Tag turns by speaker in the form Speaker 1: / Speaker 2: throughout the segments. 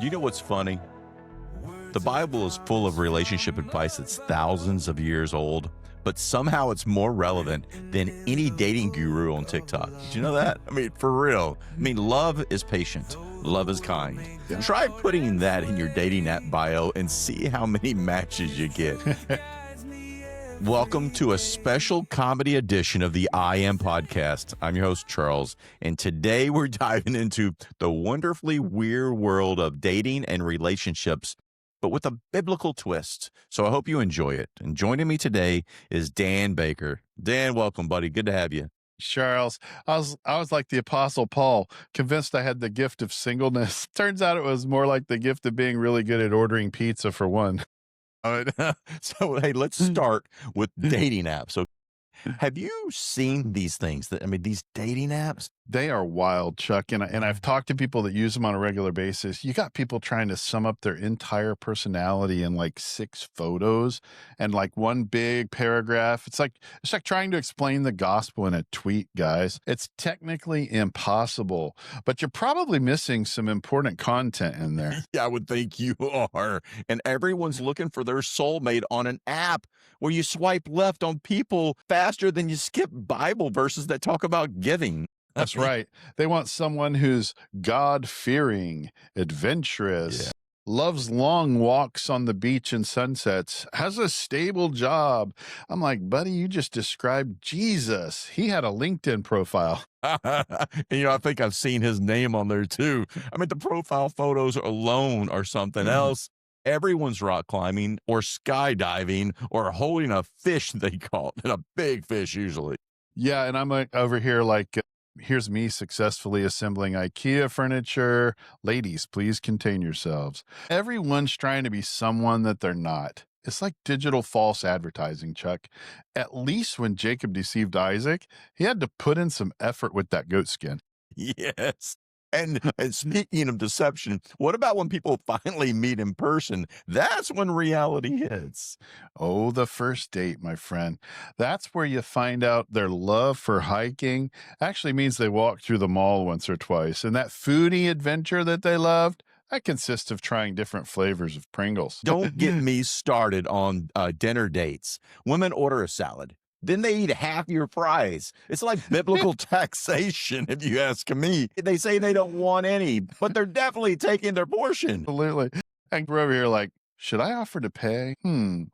Speaker 1: You know what's funny? The Bible is full of relationship advice that's thousands of years old, but somehow it's more relevant than any dating guru on TikTok. Did you know that? I mean, for real. I mean, love is patient. Love is kind. Try putting that in your dating app bio and see how many matches you get. Welcome to a special comedy edition of the I Am Podcast. I'm your host, Charles, and today we're diving into the wonderfully weird world of dating and relationships, but with a biblical twist. So I hope you enjoy it. And joining me today is Dan Baker. Dan, welcome, buddy. Good to have you.
Speaker 2: Charles, I was like the Apostle Paul, convinced I had the gift of singleness. Turns out it was more like the gift of being really good at ordering pizza for one.
Speaker 1: So, hey, let's start with dating apps. So, have you seen these things? These dating apps?
Speaker 2: They are wild, Chuck. And I've talked to people that use them on a regular basis. You got people trying to sum up their entire personality in like 6 photos and like one big paragraph. It's like trying to explain the gospel in a tweet, guys. It's technically impossible, but you're probably missing some important content in there.
Speaker 1: Yeah, I would think you are. And everyone's looking for their soulmate on an app where you swipe left on people faster than you skip Bible verses that talk about giving.
Speaker 2: That's right. They want someone who's God-fearing, adventurous, loves long walks on the beach and sunsets, has a stable job. I'm like, buddy, you just described Jesus. He had a LinkedIn profile.
Speaker 1: And, I think I've seen his name on there too. I mean, the profile photos alone are something else. Everyone's rock climbing or skydiving or holding a fish, they call it, and a big fish usually.
Speaker 2: Yeah, and I'm like over here like, here's me successfully assembling IKEA furniture. Ladies, please contain yourselves. Everyone's trying to be someone that they're not. It's like digital false advertising, Chuck. At least when Jacob deceived Isaac, he had to put in some effort with that goat skin.
Speaker 1: Yes. And speaking of deception, what about when people finally meet in person? That's when reality hits.
Speaker 2: Oh, the first date, my friend. That's where you find out their love for hiking actually means they walked through the mall once or twice. And that foodie adventure that they loved, that consists of trying different flavors of Pringles.
Speaker 1: Don't get me started on dinner dates. Women order a salad. Then they eat half your fries. It's like biblical taxation, if you ask me. They say they don't want any, but they're definitely taking their portion.
Speaker 2: Absolutely. And we're over here like, should I offer to pay?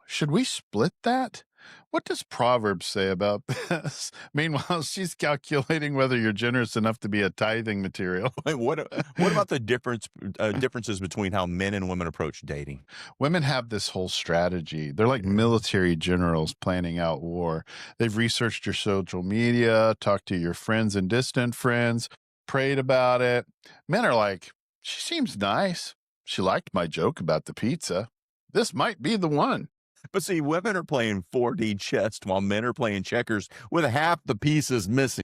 Speaker 2: Should we split that? What does Proverbs say about this? Meanwhile, she's calculating whether you're generous enough to be a tithing material.
Speaker 1: Wait, what about the differences between how men and women approach dating?
Speaker 2: Women have this whole strategy. They're like military generals planning out war. They've researched your social media, talked to your friends and distant friends, prayed about it. Men are like, she seems nice. She liked my joke about the pizza. This might be the one.
Speaker 1: But see, women are playing 4D chess while men are playing checkers with half the pieces missing.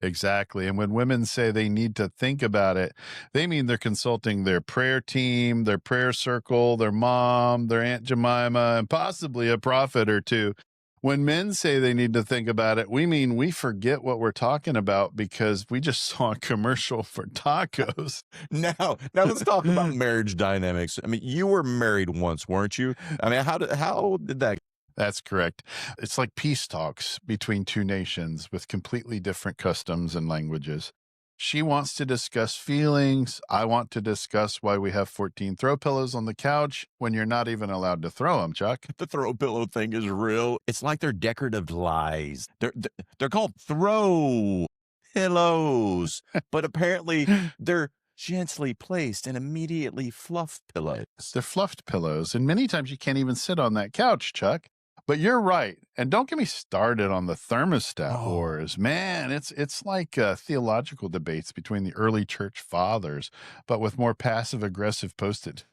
Speaker 2: Exactly. And when women say they need to think about it, they mean they're consulting their prayer team, their prayer circle, their mom, their Aunt Jemima, and possibly a prophet or two. When men say they need to think about it, we mean we forget what we're talking about because we just saw a commercial for tacos.
Speaker 1: Now let's talk about marriage dynamics. I mean, you were married once, weren't you? I mean, how did that?
Speaker 2: That's correct. It's like peace talks between two nations with completely different customs and languages. She wants to discuss feelings. I want to discuss why we have 14 throw pillows on the couch when you're not even allowed to throw them, Chuck.
Speaker 1: The throw pillow thing is real. It's like they're decorative lies. They're called throw pillows, but apparently they're gently placed and immediately fluffed pillows.
Speaker 2: They're fluffed pillows, and many times you can't even sit on that couch, Chuck. But you're right. And don't get me started on the thermostat wars. Man, it's like theological debates between the early church fathers, but with more passive-aggressive Post-it.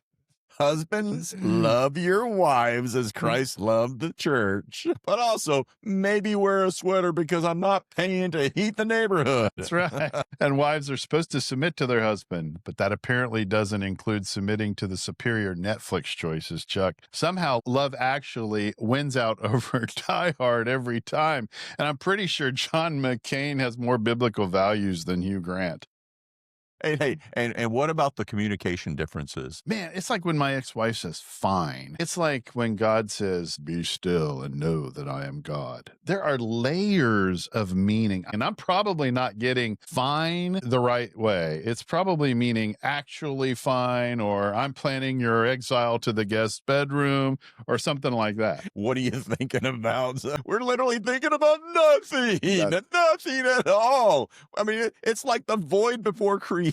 Speaker 1: Husbands, love your wives as Christ loved the church. But also, maybe wear a sweater because I'm not paying to heat the neighborhood.
Speaker 2: That's right. And wives are supposed to submit to their husband, but that apparently doesn't include submitting to the superior Netflix choices, Chuck. Somehow, Love Actually wins out over Die Hard every time. And I'm pretty sure John McCain has more biblical values than Hugh Grant.
Speaker 1: And what about the communication differences?
Speaker 2: Man, it's like when my ex-wife says, fine. It's like when God says, be still and know that I am God. There are layers of meaning, and I'm probably not getting fine the right way. It's probably meaning actually fine, or I'm planning your exile to the guest bedroom, or something like that.
Speaker 1: What are you thinking about? We're literally thinking about nothing, nothing at all. I mean, it's like the void before creation.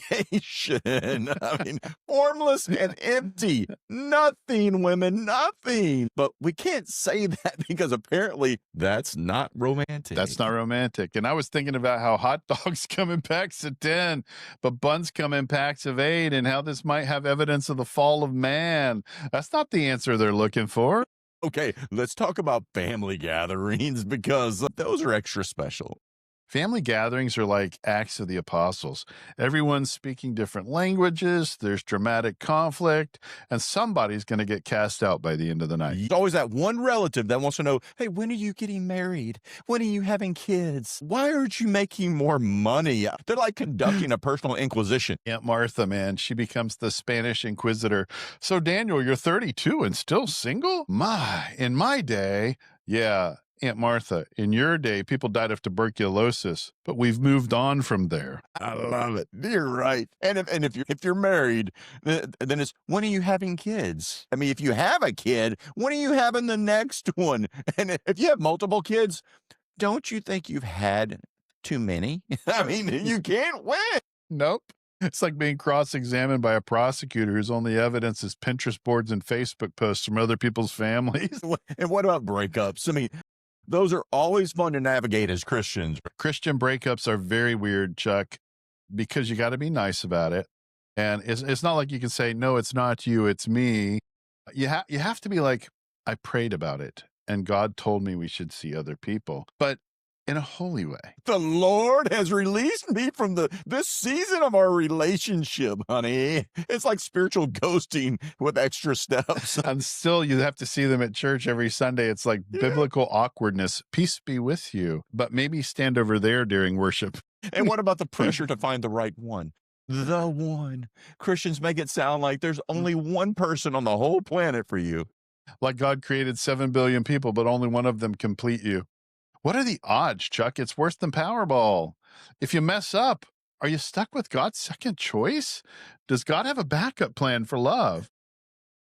Speaker 1: I mean, formless and empty. Nothing, women, nothing. But we can't say that because apparently that's not romantic.
Speaker 2: That's not romantic. And I was thinking about how hot dogs come in packs of 10, but buns come in packs of 8, and how this might have evidence of the fall of man. That's not the answer they're looking for.
Speaker 1: Okay, let's talk about family gatherings because those are extra special.
Speaker 2: Family gatherings are like Acts of the Apostles. Everyone's speaking different languages, there's dramatic conflict, and somebody's going to get cast out by the end of the night.
Speaker 1: There's always that one relative that wants to know, hey, when are you getting married? When are you having kids? Why aren't you making more money? They're like conducting a personal inquisition.
Speaker 2: Aunt Martha, man, she becomes the Spanish Inquisitor. So, Daniel, you're 32 and still single? In my day, yeah. Aunt Martha, in your day, people died of tuberculosis, but we've moved on from there.
Speaker 1: I love it. You're right. And if you're married, then it's when are you having kids? I mean, if you have a kid, when are you having the next one? And if you have multiple kids, don't you think you've had too many? I mean, you can't win.
Speaker 2: Nope. It's like being cross-examined by a prosecutor whose only evidence is Pinterest boards and Facebook posts from other people's families.
Speaker 1: And what about breakups? I mean, those are always fun to navigate as Christians.
Speaker 2: Christian breakups are very weird, Chuck, because you got to be nice about it. And it's not like you can say, no, it's not you, it's me. You have to be like, I prayed about it, and God told me we should see other people, but in a holy way.
Speaker 1: The Lord has released me from this season of our relationship, honey. It's like spiritual ghosting with extra steps.
Speaker 2: And still, you have to see them at church every Sunday. It's like biblical awkwardness. Peace be with you, but maybe stand over there during worship.
Speaker 1: And what about the pressure to find the right one? The one. Christians make it sound like there's only one person on the whole planet for you.
Speaker 2: Like God created 7 billion people, but only one of them complete you. What are the odds, Chuck? It's worse than Powerball. If you mess up, are you stuck with God's second choice? Does God have a backup plan for love?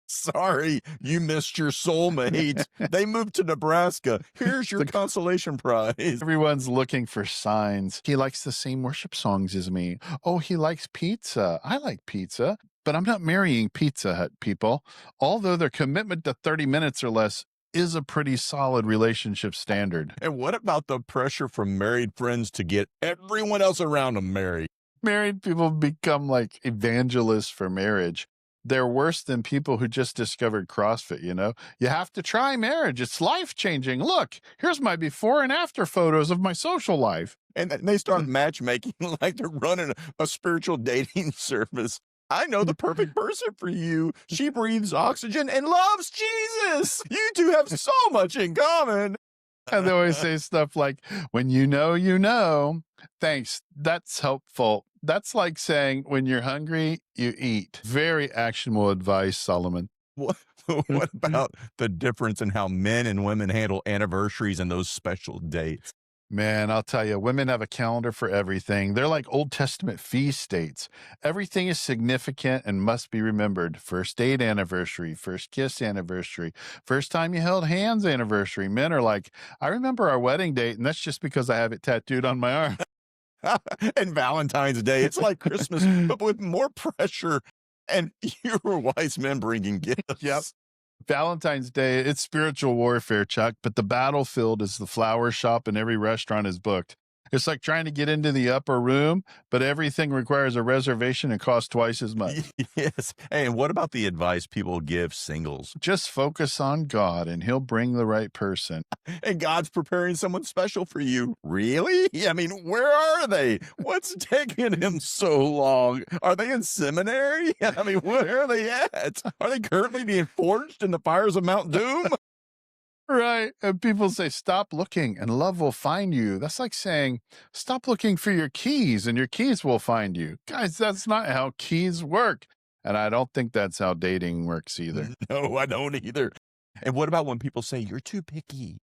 Speaker 1: Sorry, you missed your soulmate. They moved to Nebraska. Here's your consolation prize.
Speaker 2: Everyone's looking for signs. He likes the same worship songs as me. Oh, he likes pizza. I like pizza, but I'm not marrying Pizza Hut people. Although their commitment to 30 minutes or less is a pretty solid relationship standard.
Speaker 1: And what about the pressure from married friends to get everyone else around them married?
Speaker 2: Married people become like evangelists for marriage. They're worse than people who just discovered CrossFit, you know? You have to try marriage. It's life-changing. Look, here's my before and after photos of my social life.
Speaker 1: And they start matchmaking like they're running a spiritual dating service. I know the perfect person for you. She breathes oxygen and loves Jesus. You two have so much in common.
Speaker 2: And they always say stuff like, when you know, you know. Thanks. That's helpful. That's like saying, when you're hungry, you eat. Very actionable advice, Solomon.
Speaker 1: What about the difference in how men and women handle anniversaries and those special dates?
Speaker 2: Man, I'll tell you, women have a calendar for everything. They're like Old Testament feast dates. Everything is significant and must be remembered. First date anniversary, first kiss anniversary, first time you held hands anniversary. Men are like, I remember our wedding date, and that's just because I have it tattooed on my arm.
Speaker 1: And Valentine's Day, it's like Christmas, but with more pressure and fewer wise men bringing gifts.
Speaker 2: Yep. Valentine's Day, it's spiritual warfare, Chuck, but the battlefield is the flower shop and every restaurant is booked. It's like trying to get into the upper room, but everything requires a reservation and costs twice as much.
Speaker 1: Yes. Hey, and what about the advice people give singles?
Speaker 2: Just focus on God and he'll bring the right person.
Speaker 1: And God's preparing someone special for you. Really? I mean, where are they? What's taking him so long? Are they in seminary? I mean, where are they at? Are they currently being forged in the fires of Mount Doom?
Speaker 2: Right. And people say, stop looking and love will find you. That's like saying, stop looking for your keys and your keys will find you. Guys, that's not how keys work. And I don't think that's how dating works either.
Speaker 1: No, I don't either. And what about when people say you're too picky?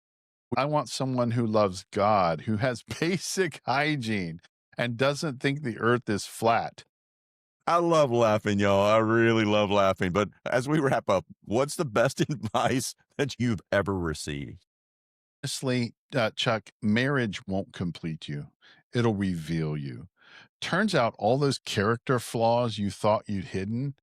Speaker 2: I want someone who loves God, who has basic hygiene and doesn't think the earth is flat.
Speaker 1: I love laughing, y'all. I really love laughing. But as we wrap up, what's the best advice that you've ever received?
Speaker 2: Honestly, Chuck, marriage won't complete you. It'll reveal you. Turns out all those character flaws you thought you'd hidden,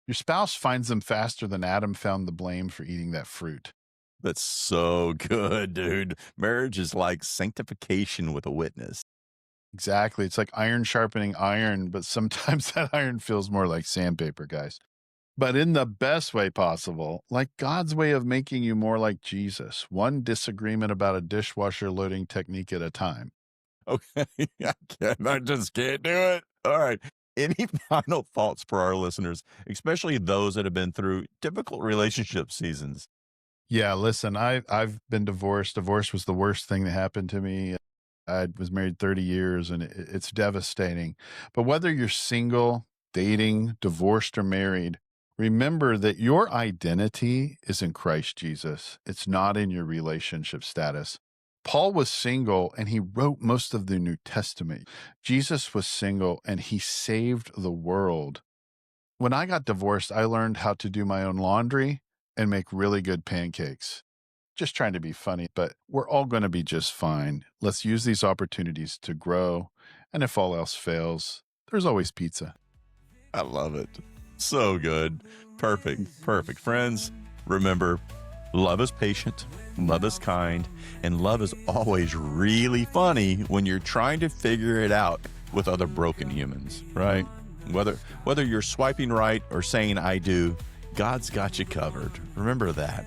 Speaker 2: your spouse finds them faster than Adam found the blame for eating that fruit.
Speaker 1: That's so good, dude. Marriage is like sanctification with a witness.
Speaker 2: Exactly. It's like iron sharpening iron, but sometimes that iron feels more like sandpaper, guys. But in the best way possible, like God's way of making you more like Jesus, one disagreement about a dishwasher loading technique at a time.
Speaker 1: Okay. I just can't do it. All right. Any final thoughts for our listeners, especially those that have been through difficult relationship seasons?
Speaker 2: Yeah, listen, I've been divorced. Divorce was the worst thing that happened to me. I was married 30 years and it's devastating. But whether you're single, dating, divorced, or married, remember that your identity is in Christ Jesus. It's not in your relationship status. Paul was single and he wrote most of the New Testament. Jesus was single and he saved the world. When I got divorced, I learned how to do my own laundry and make really good pancakes. Just trying to be funny, but we're all going to be just fine. Let's use these opportunities to grow. And if all else fails, there's always pizza.
Speaker 1: I love it. So good. Perfect. Perfect. Friends, remember, love is patient, love is kind, and love is always really funny when you're trying to figure it out with other broken humans, right? Whether you're swiping right or saying I do, God's got you covered. Remember that.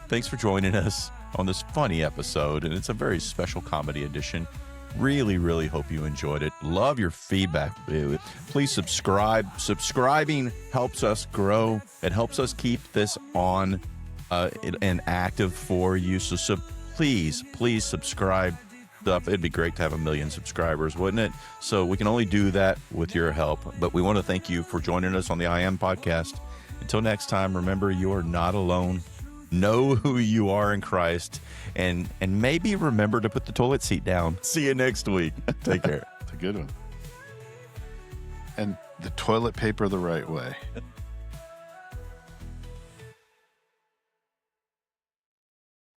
Speaker 1: Thanks for joining us on this funny episode, and it's a very special comedy edition. Really, really hope you enjoyed it. Love your feedback. Please subscribe. Subscribing helps us grow. It helps us keep this on and active for you. So please subscribe. It'd be great to have 1 million subscribers, wouldn't it? So we can only do that with your help. But we want to thank you for joining us on the I Am podcast. Until next time, remember, you are not alone. Know who you are in Christ, and maybe remember to put the toilet seat down. See you next week. Take care.
Speaker 2: It's a good one. And the toilet paper the right way.